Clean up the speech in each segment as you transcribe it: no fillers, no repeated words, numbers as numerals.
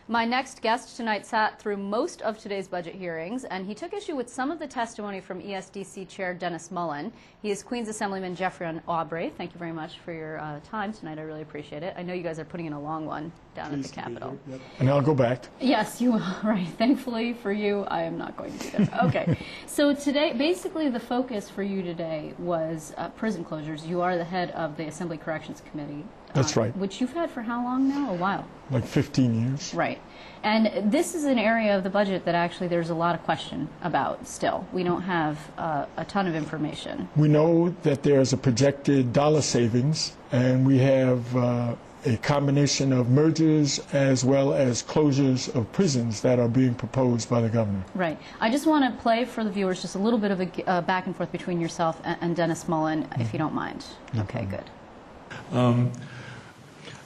My next guest tonight sat through most of today's budget hearings, and he took issue with some of the testimony from ESDC Chair Dennis Mullen. He is Queens Assemblyman Jeffrey Aubrey. Thank you very much for your time tonight. I really appreciate it. I know you guys are putting in a long one down at the Capitol. Yep. And I'll go back. Yes, you are. Right. Thankfully for you, I am not going to do that. Okay. So today, basically the focus for you today was prison closures. You are the head of the Assembly Corrections Committee. That's right. Which you've had for how long now? A while. Like 15 years. Right. And this is an area of the budget that actually there's a lot of question about still. We don't have a ton of information. We know that there's a projected dollar savings, and we have a combination of mergers as well as closures of prisons that are being proposed by the governor. Right. I just want to play for the viewers just a little bit of a back and forth between yourself and Dennis Mullen, if you don't mind. Okay, good.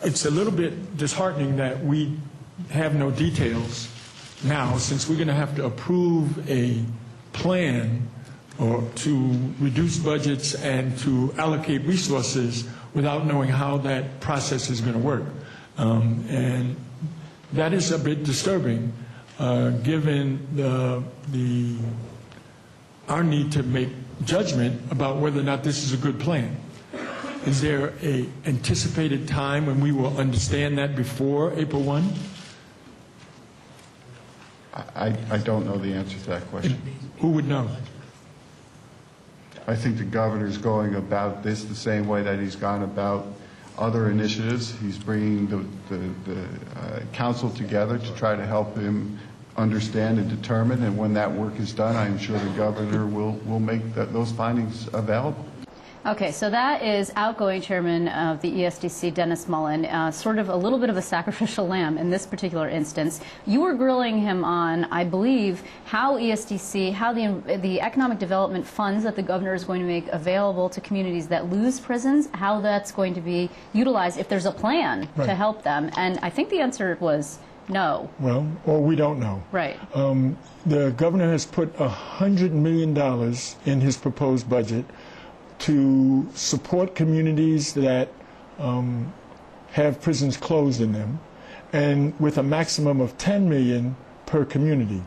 It's a little bit disheartening that we have no details now, since we're going to have to approve a plan or to reduce budgets and to allocate resources without knowing how that process is going to work. And that is a bit disturbing, given our need to make judgment about whether or not this is a good plan. Is there an anticipated time when we will understand that before April 1? I don't know the answer to that question. Who would know? I think the governor's going about this the same way that he's gone about other initiatives. He's bringing the council together to try to help him understand and determine, and when that work is done, I'm sure the governor will make those findings available. Okay, so that is outgoing chairman of the ESDC, Dennis Mullen, sort of a little bit of a sacrificial lamb in this particular instance. You were grilling him on, I believe, how ESDC, how the economic development funds that the governor is going to make available to communities that lose prisons, how that's going to be utilized if there's a plan to help them. And I think the answer was no. Well, or we don't know. Right. The governor has put $100 million in his proposed budget to support communities that have prisons closed in them, and with a maximum of $10 million per community.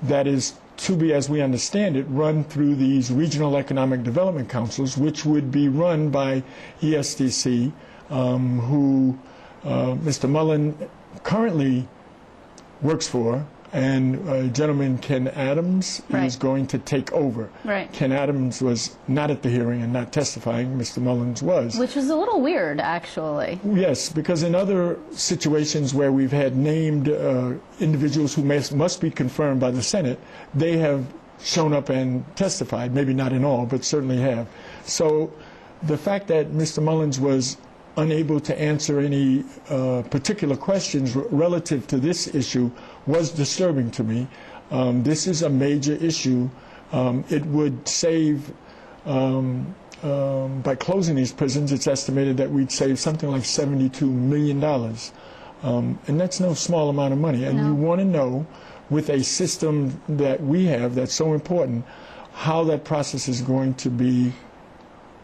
That is to be, as we understand it, run through these regional economic development councils, which would be run by ESDC, who Mr. Mullen currently works for, and a gentleman, Ken Adams, is going to take over. Right. Ken Adams was not at the hearing and not testifying. Mr. Mullins was. Which was a little weird, actually. Yes, because in other situations where we've had named individuals who must be confirmed by the Senate, they have shown up and testified, maybe not in all, but certainly have. So the fact that Mr. Mullins was unable to answer any particular questions relative to this issue was disturbing to me. This is a major issue. It would save, by closing these prisons, it's estimated that we'd save something like $72 million. And that's no small amount of money. And you want to know, with a system that we have that's so important, how that process is going to be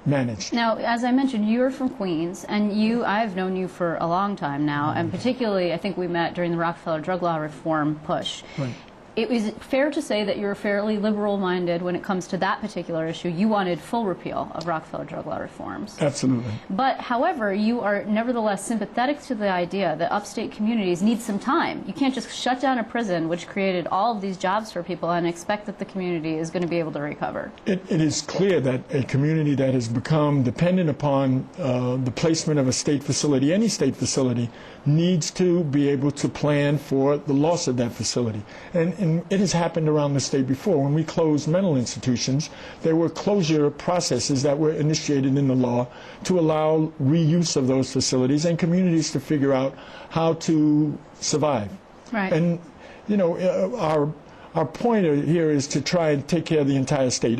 managed. Now, as I mentioned, you're from Queens, and I've known you for a long time now, and particularly I think we met during the Rockefeller drug law reform push. Right. It was fair to say that you're fairly liberal-minded when it comes to that particular issue. You wanted full repeal of Rockefeller drug law reforms. Absolutely. But, however, you are nevertheless sympathetic to the idea that upstate communities need some time. You can't just shut down a prison, which created all of these jobs for people, and expect that the community is going to be able to recover. It is clear that a community that has become dependent upon the placement of a state facility, any state facility, needs to be able to plan for the loss of that facility. And it has happened around the state before. When we closed mental institutions, there were closure processes that were initiated in the law to allow reuse of those facilities and communities to figure out how to survive. Right. And, you know, our point here is to try and take care of the entire state.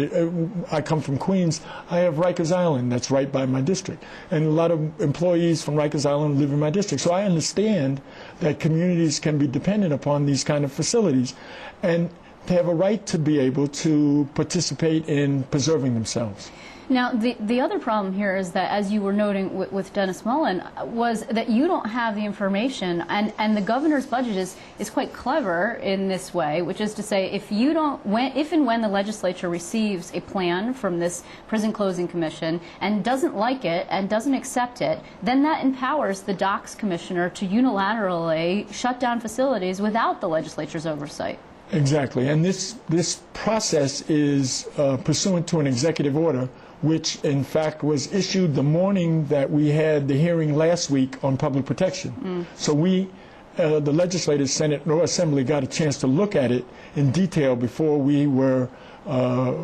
I come from Queens. I have Rikers Island that's right by my district. And a lot of employees from Rikers Island live in my district. So I understand that communities can be dependent upon these kind of facilities. And they have a right to be able to participate in preserving themselves. Now, the other problem here is that, as you were noting with Dennis Mullen, was that you don't have the information, and the governor's budget is quite clever in this way, which is to say, if and when the legislature receives a plan from this prison closing commission and doesn't like it and doesn't accept it, then that empowers the DOCS commissioner to unilaterally shut down facilities without the legislature's oversight. Exactly, and this process is pursuant to an executive order, which in fact was issued the morning that we had the hearing last week on public protection. So we, the legislators, Senate or Assembly, got a chance to look at it in detail before we were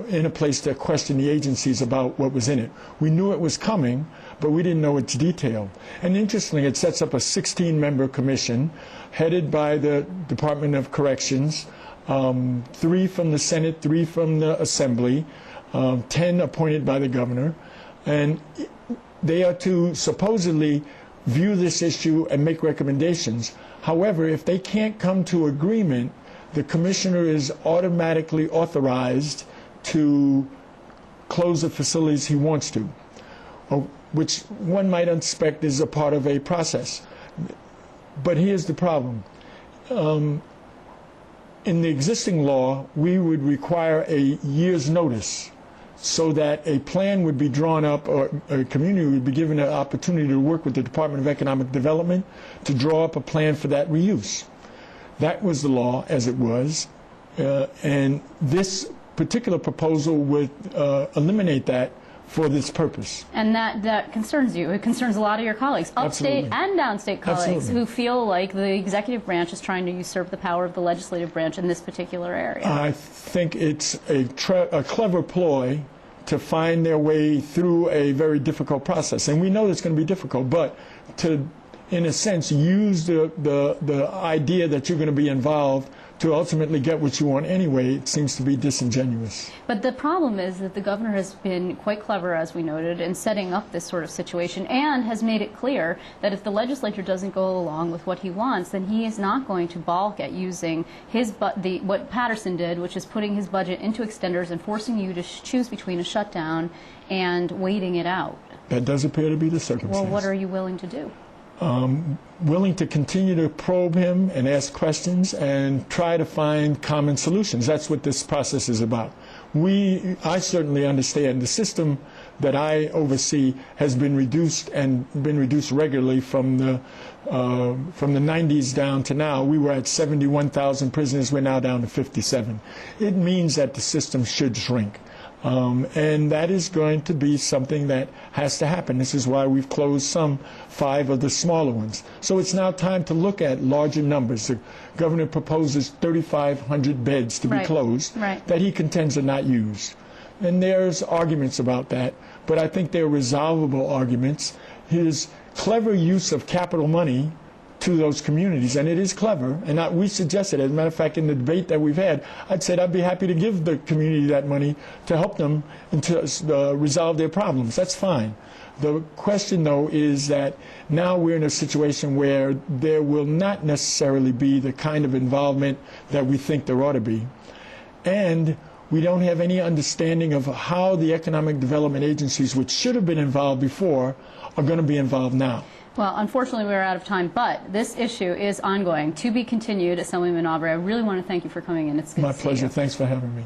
in a place to question the agencies about what was in it. We knew it was coming, but we didn't know its detail. And interestingly, it sets up a 16-member commission headed by the Department of Corrections, 3 from the Senate, 3 from the Assembly, 10 appointed by the governor, and they are to supposedly view this issue and make recommendations. However, if they can't come to agreement, the commissioner is automatically authorized to close the facilities he wants to, which one might expect is a part of a process. But here's the problem. In the existing law, we would require a year's notice so that a plan would be drawn up, or a community would be given an opportunity to work with the Department of Economic Development to draw up a plan for that reuse. That was the law as it was, and this particular proposal would eliminate that for this purpose. And that concerns you. It concerns a lot of your colleagues, upstate Absolutely. and downstate colleagues, Absolutely. who feel like the executive branch is trying to usurp the power of the legislative branch in this particular area. I think it's a clever ploy to find their way through a very difficult process. And we know it's going to be difficult, but to, in a sense, use the idea that you're going to be involved to ultimately get what you want anyway, it seems to be disingenuous. But the problem is that the governor has been quite clever, as we noted, in setting up this sort of situation, and has made it clear that if the legislature doesn't go along with what he wants, then he is not going to balk at using what Patterson did, which is putting his budget into extenders and forcing you to choose between a shutdown and waiting it out. That does appear to be the circumstance. Well, what are you willing to do? Willing to continue to probe him and ask questions and try to find common solutions. That's what this process is about. I certainly understand the system that I oversee has been reduced, and been reduced regularly from the 90s down to now. We were at 71,000 prisoners. We're now down to 57. It means that the system should shrink. And that is going to be something that has to happen. This is why we've closed some 5 of the smaller ones. So it's now time to look at larger numbers. The governor proposes 3,500 beds to be closed that he contends are not used. And there's arguments about that, but I think they're resolvable arguments. His clever use of capital money to those communities, and it is clever, and we suggested, as a matter of fact, in the debate that we've had, I'd said I'd be happy to give the community that money to help them and to resolve their problems. That's fine. The question, though, is that now we're in a situation where there will not necessarily be the kind of involvement that we think there ought to be, and we don't have any understanding of how the economic development agencies, which should have been involved before, are going to be involved now. Well, unfortunately, we're out of time, but this issue is ongoing. To be continued, Assemblyman Aubrey. I really want to thank you for coming in. It's good My to see pleasure. you. Thanks for having me.